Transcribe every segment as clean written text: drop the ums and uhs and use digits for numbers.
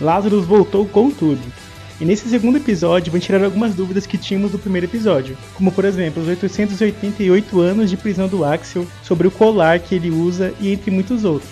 Lazarus voltou com tudo. E nesse segundo episódio vão tirar algumas dúvidas que tínhamos do primeiro episódio, como por exemplo os 888 anos de prisão do Axel, sobre o colar que ele usa e entre muitos outros.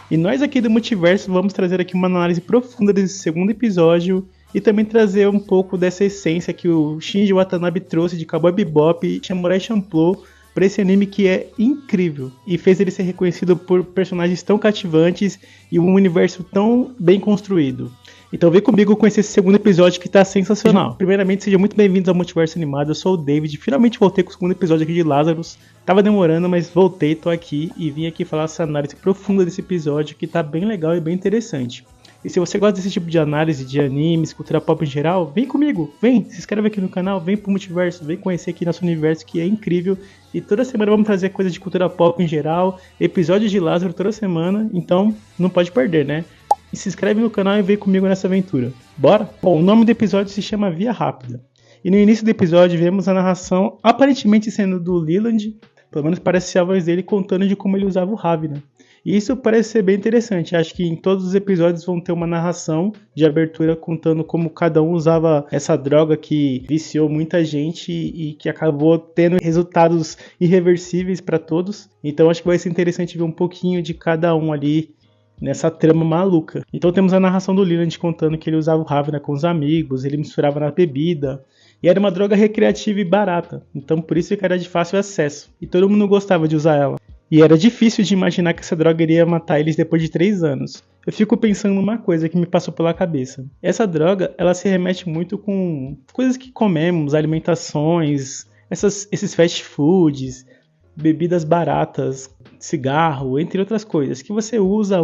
E nós aqui do Multiverso vamos trazer aqui uma análise profunda desse segundo episódio e também trazer um pouco dessa essência que o Shinji Watanabe trouxe de Cowboy Bebop e Samurai Champloo para esse anime que é incrível e fez ele ser reconhecido por personagens tão cativantes e um universo tão bem construído. Então vem comigo conhecer esse segundo episódio que tá sensacional. Primeiramente, sejam muito bem-vindos ao Multiverso Animado, eu sou o David, finalmente voltei com o segundo episódio aqui de Lazarus. Tava demorando, mas voltei, tô aqui e vim aqui falar essa análise profunda desse episódio que tá bem legal e bem interessante. E se você gosta desse tipo de análise de animes, cultura pop em geral, vem comigo, vem, se inscreve aqui no canal, vem pro Multiverso, vem conhecer aqui nosso universo que é incrível. E toda semana vamos trazer coisas de cultura pop em geral, episódios de Lazarus toda semana, então não pode perder, né? E se inscreve no canal e vem comigo nessa aventura. Bora? Bom, o nome do episódio se chama Via Rápida. E no início do episódio vemos a narração aparentemente sendo do Leland, pelo menos parece ser a voz dele contando de como ele usava o Ravna. E isso parece ser bem interessante, acho que em todos os episódios vão ter uma narração de abertura contando como cada um usava essa droga que viciou muita gente e que acabou tendo resultados irreversíveis para todos. Então acho que vai ser interessante ver um pouquinho de cada um ali nessa trama maluca. Então temos a narração do Leland contando que ele usava o Ravna com os amigos, ele misturava na bebida, e era uma droga recreativa e barata, então por isso que era de fácil acesso, e todo mundo gostava de usar ela. E era difícil de imaginar que essa droga iria matar eles depois de 3 anos. Eu fico pensando numa coisa que me passou pela cabeça. Essa droga, ela se remete muito com coisas que comemos, alimentações, esses fast foods, bebidas baratas, cigarro, entre outras coisas, que você usa,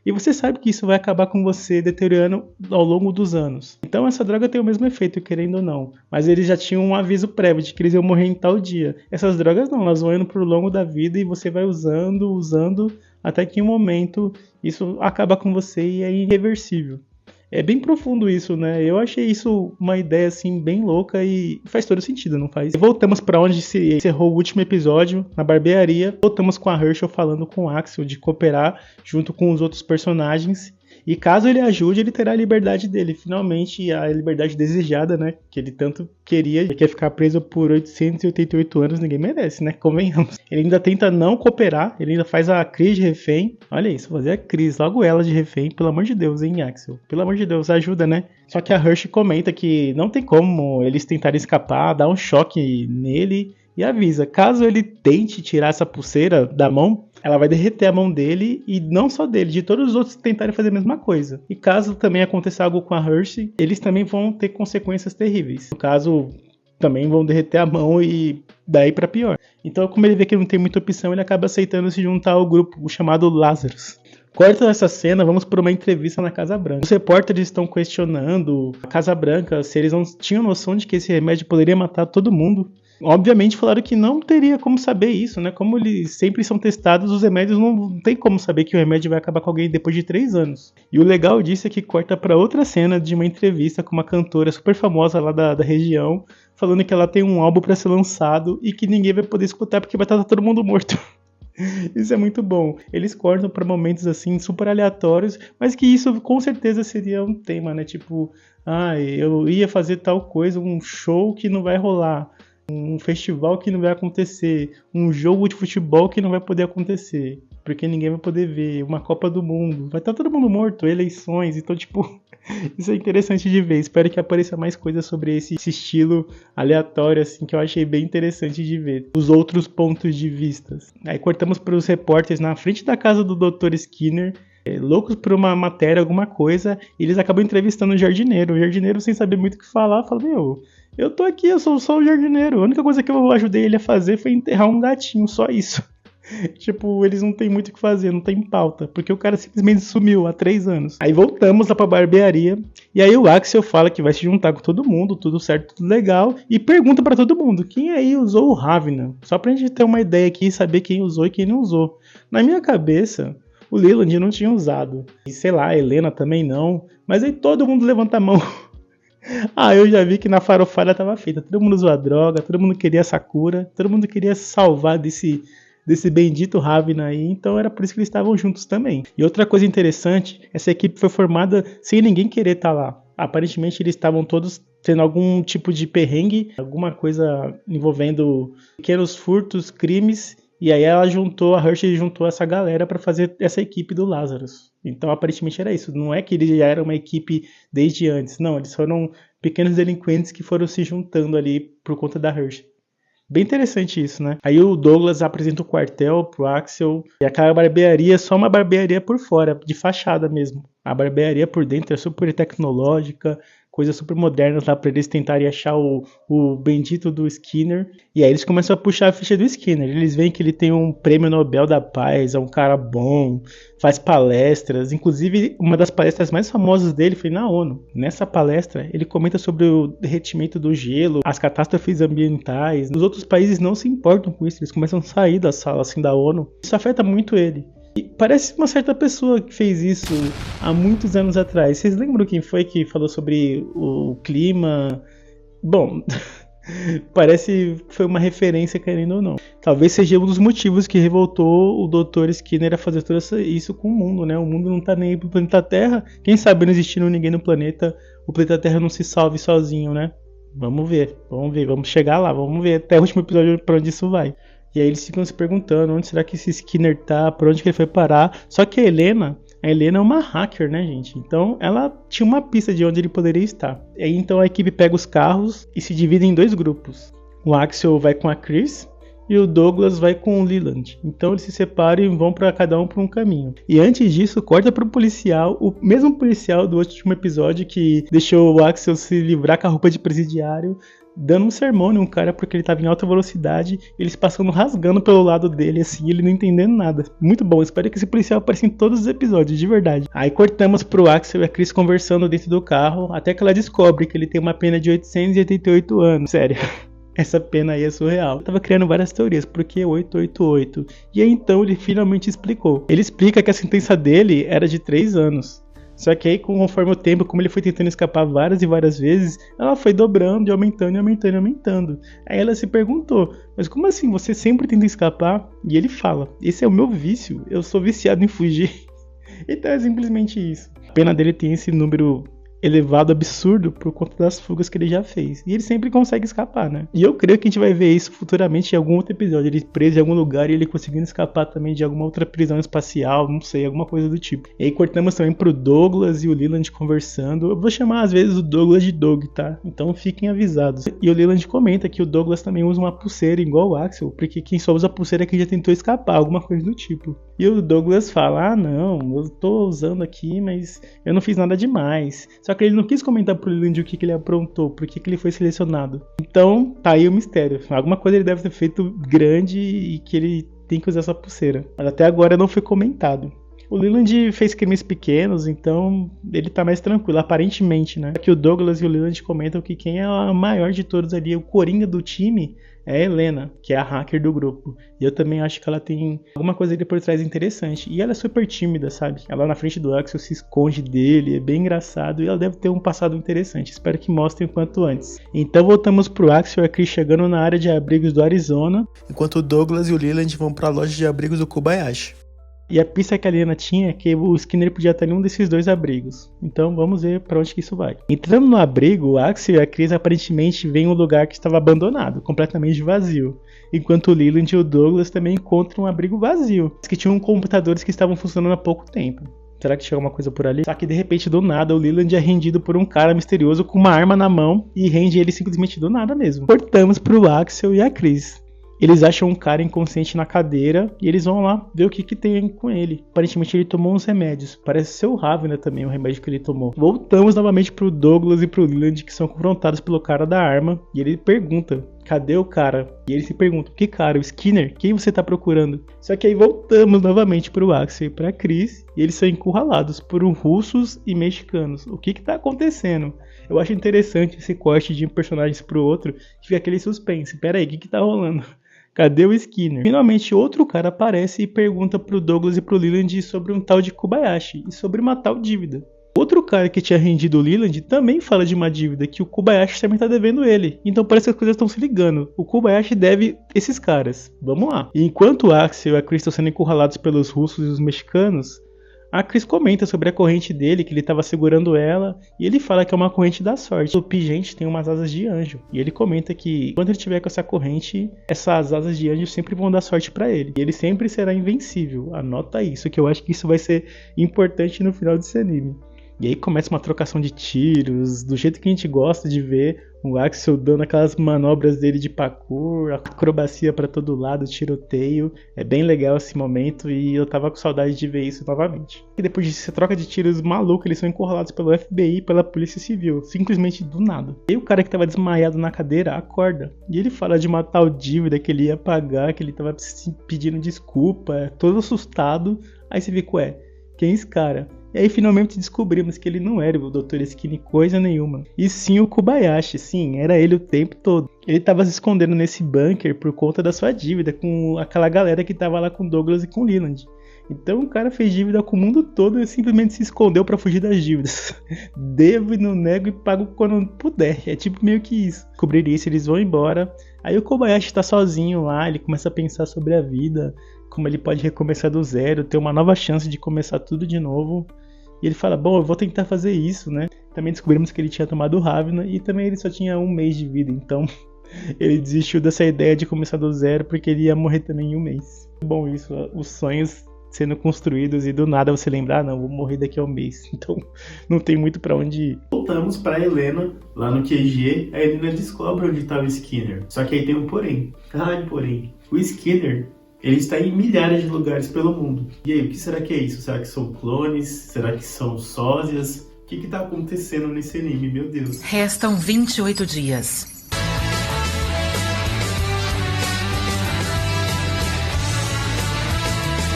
e você sabe que isso vai acabar com você deteriorando ao longo dos anos. Então essa droga tem o mesmo efeito, querendo ou não, mas eles já tinham um aviso prévio de que eles iam morrer em tal dia. Essas drogas não, elas vão indo pro longo da vida e você vai usando, até que em um momento isso acaba com você e é irreversível. É bem profundo isso, né? Eu achei isso uma ideia assim bem louca e faz todo sentido, não faz? E voltamos para onde se encerrou o último episódio, na barbearia. Voltamos com a Herschel falando com o Axel de cooperar junto com os outros personagens. E caso ele ajude, ele terá a liberdade dele. Finalmente, a liberdade desejada, né? Que ele tanto queria. Ele quer ficar preso por 888 anos, ninguém merece, né? Convenhamos. Ele ainda tenta não cooperar, ele ainda faz a Cris de refém. Olha isso, fazer a Cris, logo ela de refém. Pelo amor de Deus, hein, Axel? Pelo amor de Deus, ajuda, né? Só que a Hershey comenta que não tem como eles tentarem escapar, dá um choque nele e avisa. Caso ele tente tirar essa pulseira da mão, ela vai derreter a mão dele, e não só dele, de todos os outros que tentarem fazer a mesma coisa. E caso também aconteça algo com a Hershey, eles também vão ter consequências terríveis. No caso, também vão derreter a mão e daí pra pior. Então, como ele vê que não tem muita opção, ele acaba aceitando se juntar ao grupo chamado Lazarus. Corta essa cena, vamos para uma entrevista na Casa Branca. Os repórteres estão questionando a Casa Branca se eles não tinham noção de que esse remédio poderia matar todo mundo. Obviamente falaram que não teria como saber isso, né? Como eles sempre são testados, os remédios não tem como saber que o remédio vai acabar com alguém depois de 3 anos. E o legal disso é que corta para outra cena de uma entrevista com uma cantora super famosa lá da região, falando que ela tem um álbum para ser lançado e que ninguém vai poder escutar porque vai estar todo mundo morto. Isso é muito bom. Eles cortam para momentos assim super aleatórios, mas que isso com certeza seria um tema, né? Tipo, eu ia fazer tal coisa, um show que não vai rolar, um festival que não vai acontecer, um jogo de futebol que não vai poder acontecer, porque ninguém vai poder ver, uma Copa do Mundo, vai estar todo mundo morto, eleições, então tipo, isso é interessante de ver. Espero que apareça mais coisas sobre esse estilo aleatório, assim, que eu achei bem interessante de ver, os outros pontos de vista. Aí cortamos para os repórteres na frente da casa do Dr. Skinner, loucos por uma matéria, alguma coisa, e eles acabam entrevistando o jardineiro sem saber muito o que falar, fala, eu tô aqui, eu sou só o jardineiro, a única coisa que eu ajudei ele a fazer foi enterrar um gatinho, só isso. Tipo, eles não tem muito o que fazer, não tem pauta, porque o cara simplesmente sumiu há 3 anos. Aí voltamos lá pra barbearia, e aí o Axel fala que vai se juntar com todo mundo, tudo certo, tudo legal, e pergunta pra todo mundo, quem aí usou o Ravna? Só pra gente ter uma ideia aqui e saber quem usou e quem não usou. Na minha cabeça, o Leland não tinha usado, e sei lá, a Helena também não, mas aí todo mundo levanta a mão. Eu já vi que na farofada tava feita. Todo mundo usou a droga, todo mundo queria essa cura, todo mundo queria se salvar desse bendito Ravena aí, então era por isso que eles estavam juntos também. E outra coisa interessante, essa equipe foi formada sem ninguém querer estar lá. Aparentemente eles estavam todos tendo algum tipo de perrengue, alguma coisa envolvendo pequenos furtos, crimes, e aí a Hershey juntou essa galera para fazer essa equipe do Lazarus. Então aparentemente era isso, não é que eles já eram uma equipe desde antes, não, eles foram pequenos delinquentes que foram se juntando ali por conta da Hershey. Bem interessante isso, né? Aí o Douglas apresenta o quartel pro Axel. E aquela barbearia é só uma barbearia por fora, de fachada mesmo. A barbearia por dentro é super tecnológica, coisas super modernas lá pra eles tentarem achar o bendito do Skinner. E aí eles começam a puxar a ficha do Skinner. Eles veem que ele tem um prêmio Nobel da Paz, é um cara bom, faz palestras. Inclusive, uma das palestras mais famosas dele foi na ONU. Nessa palestra, ele comenta sobre o derretimento do gelo, as catástrofes ambientais. Os outros países não se importam com isso, eles começam a sair da sala assim, da ONU. Isso afeta muito ele. E parece uma certa pessoa que fez isso há muitos anos atrás. Vocês lembram quem foi que falou sobre o clima? Bom, parece que foi uma referência, querendo ou não. Talvez seja um dos motivos que revoltou o Dr. Skinner a fazer tudo isso com o mundo, né? O mundo não tá nem aí pro planeta Terra. Quem sabe não existindo ninguém no planeta, o planeta Terra não se salve sozinho, né? Vamos ver, vamos chegar lá, vamos ver até o último episódio pra onde isso vai. E aí eles ficam se perguntando onde será que esse Skinner tá, pra onde que ele foi parar. Só que a Helena é uma hacker, né, gente? Então ela tinha uma pista de onde ele poderia estar. E aí então a equipe pega os carros e se divide em 2 grupos. O Axel vai com a Chris e o Douglas vai com o Leland. Então eles se separam e vão para cada um por um caminho. E antes disso, corta pro policial, o mesmo policial do último episódio que deixou o Axel se livrar com a roupa de presidiário, dando um sermão em um cara porque ele tava em alta velocidade, eles passando rasgando pelo lado dele, assim, ele não entendendo nada. Muito bom, espero que esse policial apareça em todos os episódios, de verdade. Aí cortamos pro Axel e a Chris conversando dentro do carro, até que ela descobre que ele tem uma pena de 888 anos. Sério, essa pena aí é surreal. Eu tava criando várias teorias, por que 888? E aí então ele finalmente explicou. Ele explica que a sentença dele era de 3 anos. Só que aí, conforme o tempo, como ele foi tentando escapar várias e várias vezes, ela foi dobrando e aumentando e aumentando e aumentando. Aí ela se perguntou, mas como assim você sempre tenta escapar? E ele fala, esse é o meu vício, eu sou viciado em fugir. Então é simplesmente isso. A pena dele tem esse número elevado, absurdo, por conta das fugas que ele já fez. E ele sempre consegue escapar, né? E eu creio que a gente vai ver isso futuramente em algum outro episódio. Ele preso em algum lugar e ele conseguindo escapar também de alguma outra prisão espacial, não sei, alguma coisa do tipo. E aí cortamos também pro Douglas e o Leland conversando. Eu vou chamar às vezes o Douglas de Doug, tá? Então fiquem avisados. E o Leland comenta que o Douglas também usa uma pulseira igual o Axel, porque quem só usa a pulseira é quem já tentou escapar, alguma coisa do tipo. E o Douglas fala, ah não, eu tô usando aqui, mas eu não fiz nada demais. Só que ele não quis comentar pro Leland o que ele aprontou, por que ele foi selecionado. Então, tá aí o mistério. Alguma coisa ele deve ter feito grande e que ele tem que usar essa pulseira. Mas até agora não foi comentado. O Leland fez crimes pequenos, então ele tá mais tranquilo, aparentemente, né? Aqui o Douglas e o Leland comentam que quem é a maior de todos ali, o coringa do time, é a Helena, que é a hacker do grupo. E eu também acho que ela tem alguma coisa ali por trás interessante. E ela é super tímida, sabe? Ela na frente do Axel se esconde dele, é bem engraçado. E ela deve ter um passado interessante. Espero que mostrem o quanto antes. Então voltamos pro Axel e a Chris chegando na área de abrigos do Arizona, enquanto o Douglas e o Leland vão pra loja de abrigos do Kobayashi. E a pista que a Helena tinha é que o Skinner podia estar em um desses 2 abrigos. Então vamos ver para onde que isso vai. Entrando no abrigo, o Axel e a Chris aparentemente veem um lugar que estava abandonado, completamente vazio. Enquanto o Leland e o Douglas também encontram um abrigo vazio, que tinham computadores que estavam funcionando há pouco tempo. Será que tinha alguma coisa por ali? Só que de repente, do nada, o Leland é rendido por um cara misterioso com uma arma na mão e rende ele simplesmente do nada mesmo. Cortamos pro Axel e a Chris. Eles acham um cara inconsciente na cadeira e eles vão lá ver o que tem com ele. Aparentemente ele tomou uns remédios. Parece ser o Ravena também, o remédio que ele tomou. Voltamos novamente pro Douglas e pro Leland, que são confrontados pelo cara da arma. E ele pergunta, cadê o cara? E ele se pergunta, que cara? O Skinner? Quem você tá procurando? Só que aí voltamos novamente pro Axel e pra Chris. E eles são encurralados por russos e mexicanos. O que tá acontecendo? Eu acho interessante esse corte de um personagem pro outro, que fica aquele suspense. Pera aí, o que tá rolando? Cadê o Skinner? Finalmente outro cara aparece e pergunta pro Douglas e pro Leland sobre um tal de Kobayashi e sobre uma tal dívida. Outro cara que tinha rendido o Leland também fala de uma dívida que o Kobayashi também tá devendo ele. Então parece que as coisas estão se ligando. O Kobayashi deve esses caras. Vamos lá. E enquanto o Axel e a Chris estão sendo encurralados pelos russos e os mexicanos, a Chris comenta sobre a corrente dele, que ele estava segurando ela, e ele fala que é uma corrente da sorte. O Pigente tem umas asas de anjo, e ele comenta que quando ele tiver com essa corrente, essas asas de anjo sempre vão dar sorte pra ele. E ele sempre será invencível. Anota isso, que eu acho que isso vai ser importante no final desse anime. E aí começa uma trocação de tiros, do jeito que a gente gosta de ver o Axel dando aquelas manobras dele de parkour, acrobacia pra todo lado, tiroteio. É bem legal esse momento e eu tava com saudade de ver isso novamente. E depois disso, essa troca de tiros maluca, eles são encurralados pelo FBI e pela Polícia Civil, simplesmente do nada. E aí o cara que tava desmaiado na cadeira acorda, e ele fala de uma tal dívida que ele ia pagar, que ele tava pedindo desculpa, todo assustado. Aí você fica, ué, quem é esse cara? E aí finalmente descobrimos que ele não era o Dr. Skinny coisa nenhuma. E sim o Kobayashi, sim, era ele o tempo todo. Ele estava se escondendo nesse bunker por conta da sua dívida com aquela galera que estava lá com Douglas e com Leland. Então o cara fez dívida com o mundo todo e simplesmente se escondeu para fugir das dívidas. Devo e não nego e pago quando puder. É tipo meio que isso. Descobrir isso, eles vão embora. Aí o Kobayashi tá sozinho lá, ele começa a pensar sobre a vida, como ele pode recomeçar do zero, ter uma nova chance de começar tudo de novo. E ele fala, bom, eu vou tentar fazer isso, né? Também descobrimos que ele tinha tomado Ravena e também ele só tinha 1 mês de vida, então ele desistiu dessa ideia de começar do zero porque ele ia morrer também em 1 mês. Bom, isso, os sonhos sendo construídos e do nada você lembrar, não, vou morrer daqui a 1 mês, então não tem muito pra onde ir. Voltamos pra Helena, lá no QG, a Helena descobre onde tá o Skinner, só que aí tem um porém. O Skinner, ele está em milhares de lugares pelo mundo. E aí, o que será que é isso? Será que são clones? Será que são sósias? O que está acontecendo nesse anime, meu Deus? Restam 28 dias.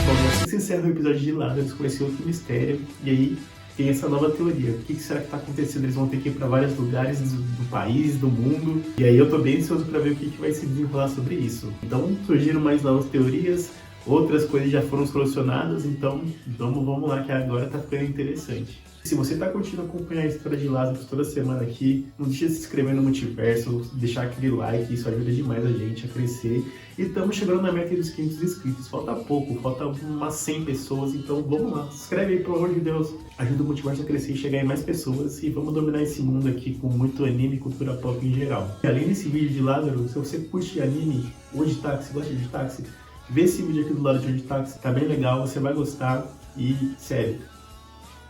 Bom, assim se encerra o episódio de Lazarus com esse outro mistério. E aí tem essa nova teoria. O que será que está acontecendo? Eles vão ter que ir para vários lugares do país, do mundo. E aí eu tô bem ansioso para ver o que vai se desenrolar sobre isso. Então surgiram mais novas teorias, outras coisas já foram solucionadas, então vamos lá que agora tá ficando interessante. Se você tá curtindo acompanhar a história de Lazarus toda semana aqui, não deixa de se inscrever no Multiverso, deixar aquele like, isso ajuda demais a gente a crescer. E estamos chegando na meta dos 500 inscritos, falta pouco, falta umas 100 pessoas, então vamos lá, se inscreve aí, pelo amor de Deus, ajuda o Multiverso a crescer e chegar em mais pessoas e vamos dominar esse mundo aqui com muito anime e cultura pop em geral. E além desse vídeo de Lazarus, se você curte anime ou de táxi, gosta de táxi, vê esse vídeo aqui do lado de onde táxi, tá bem legal, você vai gostar e, sério,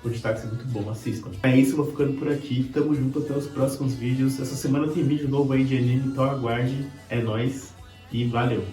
o de táxi é muito bom, assistam. É isso, vou ficando por aqui, tamo junto até os próximos vídeos. Essa semana tem vídeo novo aí de anime, então aguarde, é nóis e valeu!